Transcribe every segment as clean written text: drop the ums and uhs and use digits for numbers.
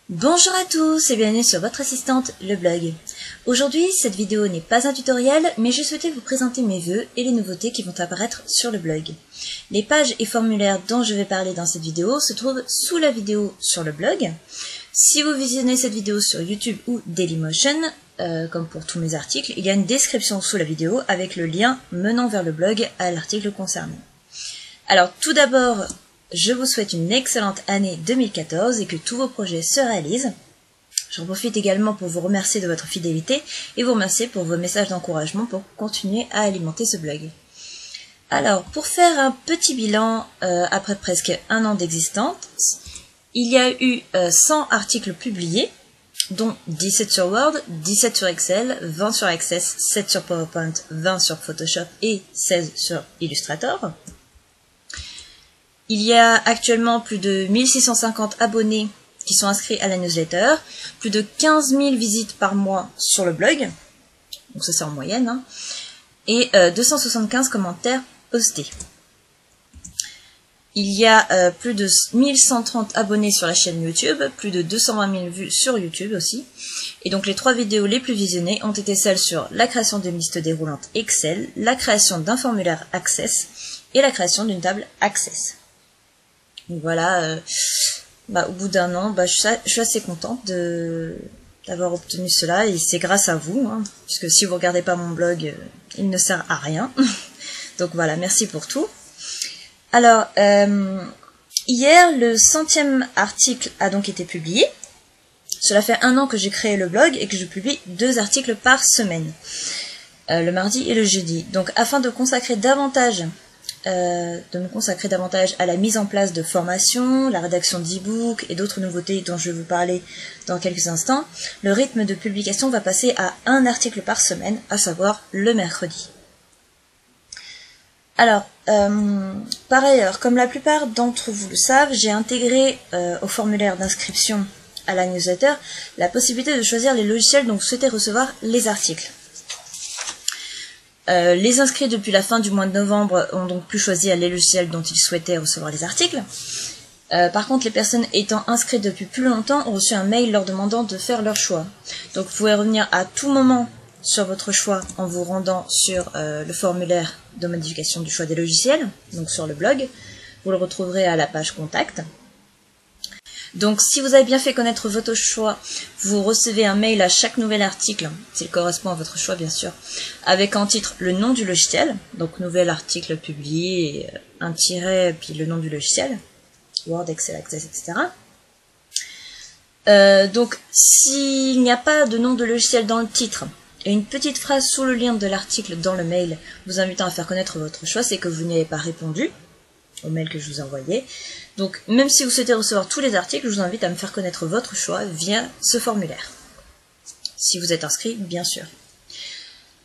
Bonjour à tous et bienvenue sur votre assistante, le blog. Aujourd'hui, cette vidéo n'est pas un tutoriel, mais je souhaitais vous présenter mes vœux et les nouveautés qui vont apparaître sur le blog. Les pages et formulaires dont je vais parler dans cette vidéo se trouvent sous la vidéo sur le blog. Si vous visionnez cette vidéo sur YouTube ou Dailymotion, comme pour tous mes articles, il y a une description sous la vidéo avec le lien menant vers le blog à l'article concerné. Alors tout d'abord, je vous souhaite une excellente année 2014 et que tous vos projets se réalisent. J'en profite également pour vous remercier de votre fidélité et vous remercier pour vos messages d'encouragement pour continuer à alimenter ce blog. Alors, pour faire un petit bilan après presque un an d'existence, il y a eu 100 articles publiés, dont 17 sur Word, 17 sur Excel, 20 sur Access, 7 sur PowerPoint, 20 sur Photoshop et 16 sur Illustrator. Il y a actuellement plus de 1650 abonnés qui sont inscrits à la newsletter, plus de 15 000 visites par mois sur le blog, donc ça c'est en moyenne, hein, et 275 commentaires postés. Il y a plus de 1130 abonnés sur la chaîne YouTube, plus de 220 000 vues sur YouTube aussi, et donc les 3 vidéos les plus visionnées ont été celles sur la création d'une liste déroulante Excel, la création d'un formulaire Access et la création d'une table Access. Donc voilà, au bout d'un an, je suis assez contente d'avoir obtenu cela, et c'est grâce à vous, hein, puisque si vous ne regardez pas mon blog, il ne sert à rien. Donc voilà, merci pour tout. Alors, hier, le 100e article a donc été publié. Cela fait un an que j'ai créé le blog et que je publie 2 articles par semaine, le mardi et le jeudi. Donc afin de consacrer davantage me consacrer davantage à la mise en place de formations, la rédaction d'e-books et d'autres nouveautés dont je vais vous parler dans quelques instants, le rythme de publication va passer à 1 article par semaine, à savoir le mercredi. Alors, par ailleurs, comme la plupart d'entre vous le savent, j'ai intégré au formulaire d'inscription à la newsletter la possibilité de choisir les logiciels dont vous souhaitez recevoir les articles. Les inscrits depuis la fin du mois de novembre ont donc pu choisir les logiciels dont ils souhaitaient recevoir les articles. Par contre, les personnes étant inscrites depuis plus longtemps ont reçu un mail leur demandant de faire leur choix. Donc vous pouvez revenir à tout moment sur votre choix en vous rendant sur le formulaire de modification du choix des logiciels, donc sur le blog. Vous le retrouverez à la page contact. Donc si vous avez bien fait connaître votre choix, vous recevez un mail à chaque nouvel article, s'il correspond à votre choix bien sûr, avec en titre le nom du logiciel, donc nouvel article publié, un tiret, puis le nom du logiciel, Word, Excel, Access, etc. Donc s'il n'y a pas de nom de logiciel dans le titre, et une petite phrase sous le lien de l'article dans le mail vous invitant à faire connaître votre choix, c'est que vous n'y avez pas répondu au mail que je vous ai envoyé. Donc même si vous souhaitez recevoir tous les articles, je vous invite à me faire connaître votre choix via ce formulaire. Si vous êtes inscrit, bien sûr.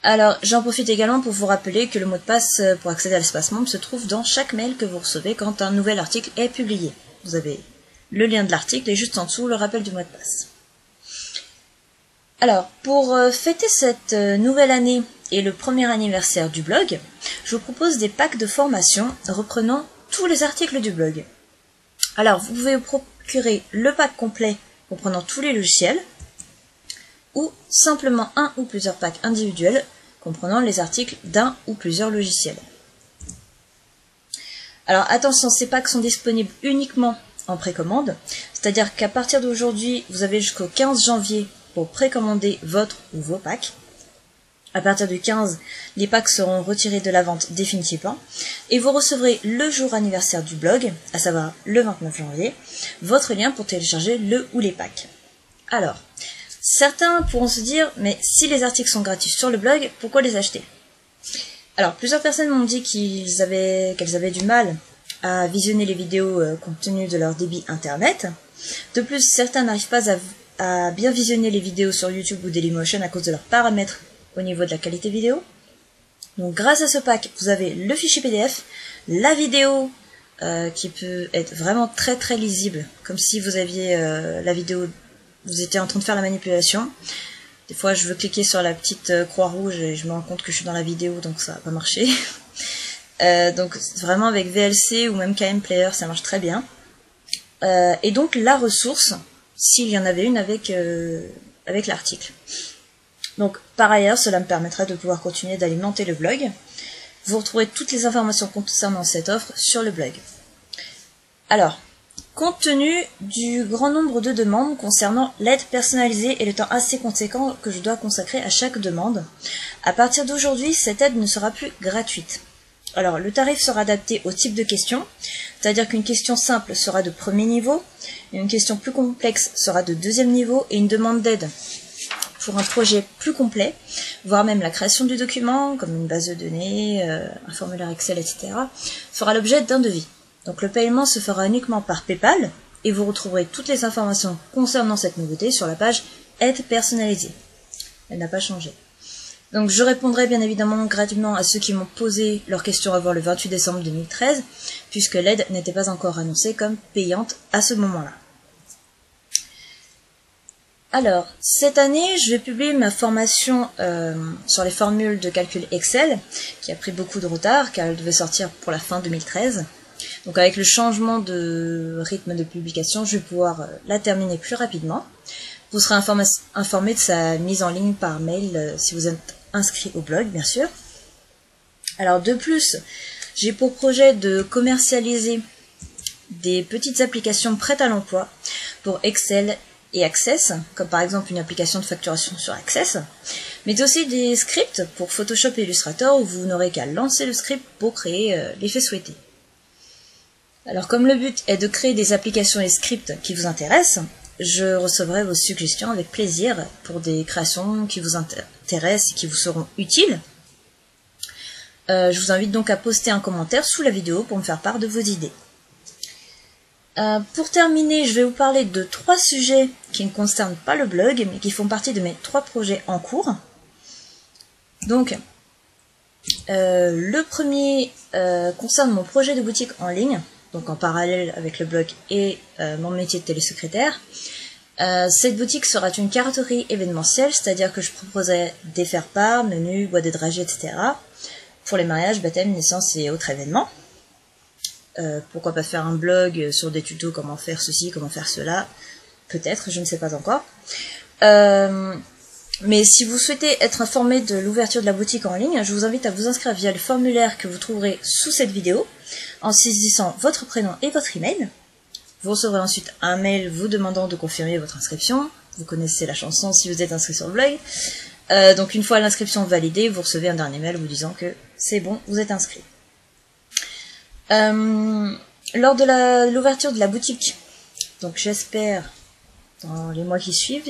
Alors j'en profite également pour vous rappeler que le mot de passe pour accéder à l'espace membre se trouve dans chaque mail que vous recevez quand un nouvel article est publié. Vous avez le lien de l'article et juste en dessous le rappel du mot de passe. Alors, pour fêter cette nouvelle année et le premier anniversaire du blog, je vous propose des packs de formation reprenant tous les articles du blog. Alors, vous pouvez vous procurer le pack complet comprenant tous les logiciels, ou simplement un ou plusieurs packs individuels comprenant les articles d'un ou plusieurs logiciels. Alors attention, ces packs sont disponibles uniquement en précommande, c'est-à-dire qu'à partir d'aujourd'hui, vous avez jusqu'au 15 janvier pour précommander votre ou vos packs. À partir du 15, les packs seront retirés de la vente définitivement et vous recevrez le jour anniversaire du blog, à savoir le 29 janvier, votre lien pour télécharger le ou les packs. Alors, certains pourront se dire, mais si les articles sont gratuits sur le blog, pourquoi les acheter? Alors, plusieurs personnes m'ont dit qu'elles avaient du mal à visionner les vidéos compte tenu de leur débit internet. De plus, certains n'arrivent pas à bien visionner les vidéos sur YouTube ou Dailymotion à cause de leurs paramètres au niveau de la qualité vidéo. Donc grâce à ce pack, vous avez le fichier PDF, la vidéo qui peut être vraiment très très lisible, comme si vous aviez la vidéo, vous étiez en train de faire la manipulation. Des fois je veux cliquer sur la petite croix rouge et je me rends compte que je suis dans la vidéo, donc ça va pas marcher. Donc vraiment avec VLC ou même KM Player ça marche très bien. Et donc la ressource s'il y en avait une avec l'article. Donc par ailleurs, cela me permettra de pouvoir continuer d'alimenter le blog. Vous retrouverez toutes les informations concernant cette offre sur le blog. Alors, compte tenu du grand nombre de demandes concernant l'aide personnalisée et le temps assez conséquent que je dois consacrer à chaque demande, à partir d'aujourd'hui, cette aide ne sera plus gratuite. Alors, le tarif sera adapté au type de question, c'est-à-dire qu'une question simple sera de premier niveau, une question plus complexe sera de deuxième niveau, et une demande d'aide pour un projet plus complet, voire même la création du document, comme une base de données, un formulaire Excel, etc., fera l'objet d'un devis. Donc le paiement se fera uniquement par PayPal, et vous retrouverez toutes les informations concernant cette nouveauté sur la page aide personnalisée. Elle n'a pas changé. Donc je répondrai bien évidemment gratuitement à ceux qui m'ont posé leurs questions avant le 28 décembre 2013, puisque l'aide n'était pas encore annoncée comme payante à ce moment-là. Alors, cette année, je vais publier ma formation sur les formules de calcul Excel, qui a pris beaucoup de retard, car elle devait sortir pour la fin 2013. Donc avec le changement de rythme de publication, je vais pouvoir la terminer plus rapidement. Vous serez informé de sa mise en ligne par mail si vous êtes inscrit au blog, bien sûr. Alors de plus, j'ai pour projet de commercialiser des petites applications prêtes à l'emploi pour Excel et Access, comme par exemple une application de facturation sur Access, mais aussi des scripts pour Photoshop et Illustrator où vous n'aurez qu'à lancer le script pour créer l'effet souhaité. Alors comme le but est de créer des applications et scripts qui vous intéressent, je recevrai vos suggestions avec plaisir pour des créations qui vous intéressent et qui vous seront utiles. Je vous invite donc à poster un commentaire sous la vidéo pour me faire part de vos idées. Pour terminer, je vais vous parler de 3 sujets qui ne concernent pas le blog, mais qui font partie de mes 3 projets en cours. Donc, le premier concerne mon projet de boutique en ligne, donc en parallèle avec le blog et mon métier de télésecrétaire. Cette boutique sera une carroterie événementielle, c'est-à-dire que je proposerai des faire-part, menus, boîtes de dragées, etc. pour les mariages, baptêmes, naissances et autres événements. Pourquoi pas faire un blog sur des tutos, comment faire ceci, comment faire cela, peut-être, je ne sais pas encore. Mais si vous souhaitez être informé de l'ouverture de la boutique en ligne, je vous invite à vous inscrire via le formulaire que vous trouverez sous cette vidéo, en saisissant votre prénom et votre email. Vous recevrez ensuite un mail vous demandant de confirmer votre inscription. Vous connaissez la chanson si vous êtes inscrit sur le blog. Donc une fois l'inscription validée, vous recevez un dernier mail vous disant que c'est bon, vous êtes inscrit. Lors de l'ouverture de la boutique, donc j'espère dans les mois qui suivent,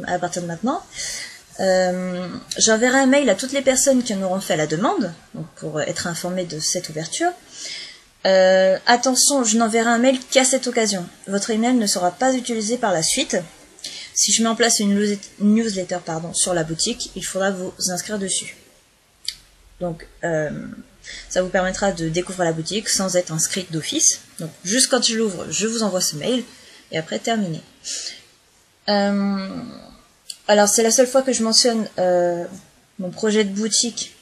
à partir de maintenant, j'enverrai un mail à toutes les personnes qui en auront fait la demande, donc pour être informées de cette ouverture. Attention, je n'enverrai un mail qu'à cette occasion. Votre email ne sera pas utilisé par la suite. Si je mets en place une newsletter sur la boutique, il faudra vous inscrire dessus. Donc, ça vous permettra de découvrir la boutique sans être inscrite d'office. Donc, juste quand je l'ouvre, je vous envoie ce mail, et après, terminé. Alors, c'est la seule fois que je mentionne mon projet de boutique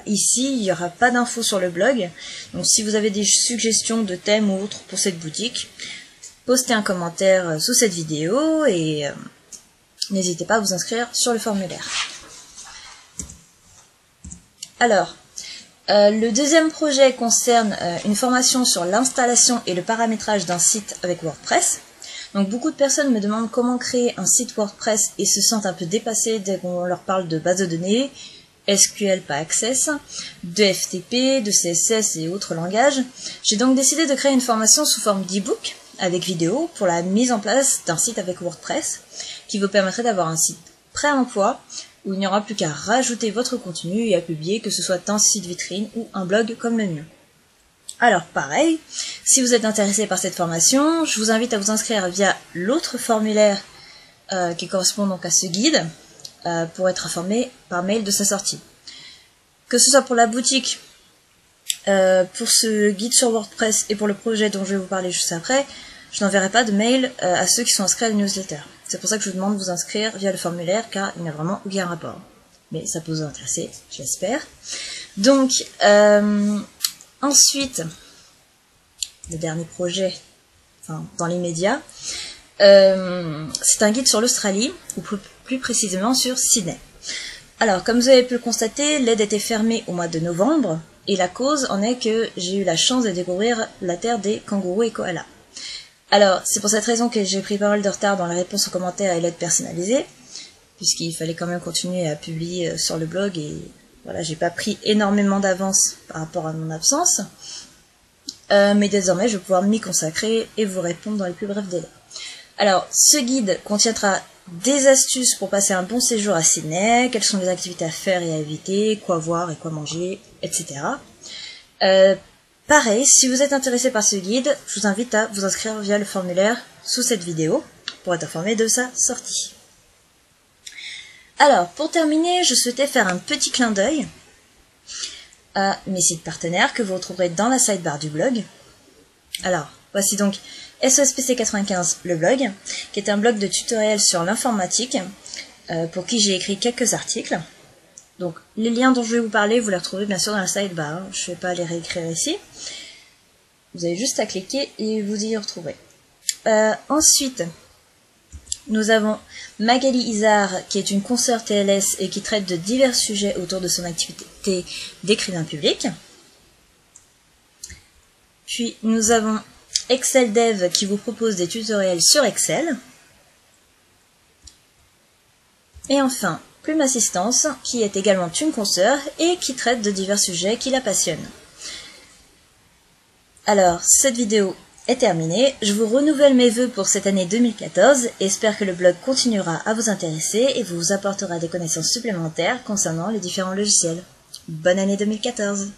ici. Il n'y aura pas d'infos sur le blog. Donc, si vous avez des suggestions de thèmes ou autres pour cette boutique, postez un commentaire sous cette vidéo et n'hésitez pas à vous inscrire sur le formulaire. Alors, le deuxième projet concerne une formation sur l'installation et le paramétrage d'un site avec WordPress. Donc beaucoup de personnes me demandent comment créer un site WordPress et se sentent un peu dépassées dès qu'on leur parle de base de données, SQL pas Access, de FTP, de CSS et autres langages. J'ai donc décidé de créer une formation sous forme d'e-book avec vidéo pour la mise en place d'un site avec WordPress qui vous permettrait d'avoir un site prêt à l'emploi où il n'y aura plus qu'à rajouter votre contenu et à publier, que ce soit un site vitrine ou un blog comme le mien. Alors pareil, si vous êtes intéressé par cette formation, je vous invite à vous inscrire via l'autre formulaire qui correspond donc à ce guide pour être informé par mail de sa sortie. Que ce soit pour la boutique, pour ce guide sur WordPress et pour le projet dont je vais vous parler juste après, je n'enverrai pas de mail à ceux qui sont inscrits à la newsletter. C'est pour ça que je vous demande de vous inscrire via le formulaire, car il n'y a vraiment aucun rapport. Mais ça peut vous intéresser, j'espère. Donc, ensuite, le dernier projet, enfin, dans l'immédiat, C'est un guide sur l'Australie, ou plus précisément sur Sydney. Alors, comme vous avez pu le constater, l'aide était fermée au mois de novembre, et la cause en est que j'ai eu la chance de découvrir la terre des kangourous et koalas. Alors, c'est pour cette raison que j'ai pris pas mal de retard dans la réponse aux commentaires et l'aide personnalisée, puisqu'il fallait quand même continuer à publier sur le blog, et voilà, j'ai pas pris énormément d'avance par rapport à mon absence. Mais désormais, je vais pouvoir m'y consacrer et vous répondre dans les plus brefs délais. Alors, ce guide contiendra des astuces pour passer un bon séjour à Sydney, quelles sont les activités à faire et à éviter, quoi voir et quoi manger, etc. Pareil, si vous êtes intéressé par ce guide, je vous invite à vous inscrire via le formulaire sous cette vidéo pour être informé de sa sortie. Alors, pour terminer, je souhaitais faire un petit clin d'œil à mes sites partenaires que vous retrouverez dans la sidebar du blog. Alors, voici donc SOSPC95, le blog, qui est un blog de tutoriels sur l'informatique, pour qui j'ai écrit quelques articles. Donc, les liens dont je vais vous parler, vous les retrouvez bien sûr dans la sidebar, hein. Je ne vais pas les réécrire ici. Vous avez juste à cliquer et vous y retrouverez. Ensuite, nous avons Magali Izard, qui est une consoeur TLS et qui traite de divers sujets autour de son activité d'écrivain public. Puis nous avons Excel Dev qui vous propose des tutoriels sur Excel. Et enfin, Plume Assistance, qui est également une consoeur et qui traite de divers sujets qui la passionnent. Alors, cette vidéo est terminée. Je vous renouvelle mes vœux pour cette année 2014 et espère que le blog continuera à vous intéresser et vous apportera des connaissances supplémentaires concernant les différents logiciels. Bonne année 2014!